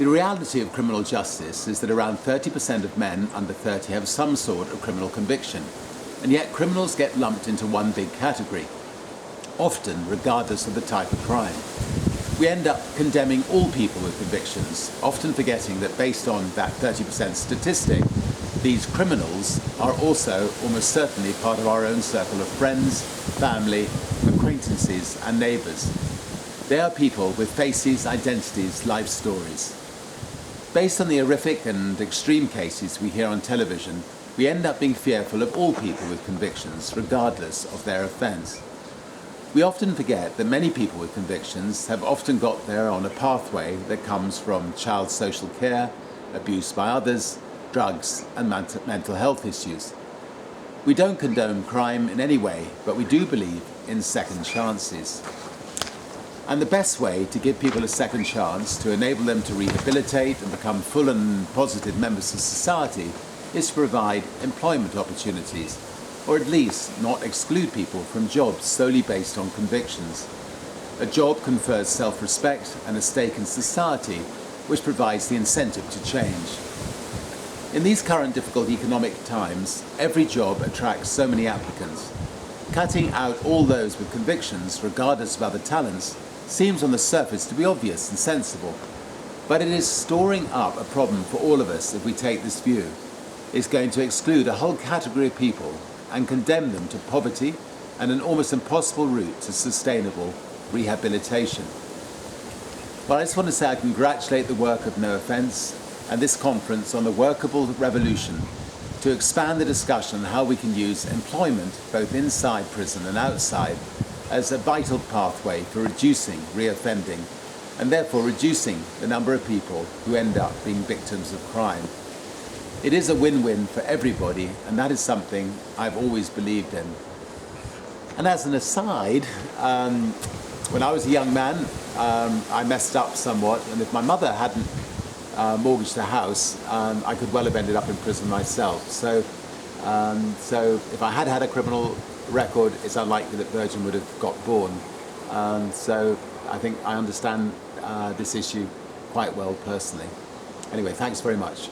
The reality of criminal justice is that around 30% of men under 30 have some sort of criminal conviction, and yet criminals get lumped into one big category, often regardless of the type of crime. We end up condemning all people with convictions, often forgetting that based on that 30% statistic, these criminals are also almost certainly part of our own circle of friends, family, acquaintances and neighbours. They are people with faces, identities, life stories. Based on the horrific and extreme cases we hear on television, we end up being fearful of all people with convictions, regardless of their offence. We often forget that many people with convictions have often got there on a pathway that comes from child social care, abuse by others, drugs and mental health issues. We don't condone crime in any way, but we do believe in second chances. And the best way to give people a second chance, to enable them to rehabilitate and become full and positive members of society, is to provide employment opportunities, or at least not exclude people from jobs solely based on convictions. A job confers self-respect and a stake in society, which provides the incentive to change. In these current difficult economic times, every job attracts so many applicants. Cutting out all those with convictions, regardless of other talents, seems on the surface to be obvious and sensible, but it is storing up a problem for all of us if we take this view. It's going to exclude a whole category of people and condemn them to poverty and an almost impossible route to sustainable rehabilitation. Well, I just want to say I congratulate the work of No Offence and this conference on the Workable Revolution to expand the discussion on how we can use employment, both inside prison and outside, as a vital pathway for reducing reoffending and therefore reducing the number of people who end up being victims of crime. It is a win-win for everybody, and that is something I've always believed in. And as an aside, when I was a young man, I messed up somewhat, and if my mother hadn't mortgaged the house, I could well have ended up in prison myself. So if I had had a criminal record, it's unlikely that Virgin would have got born. So I think I understand this issue quite well personally. Anyway, thanks very much.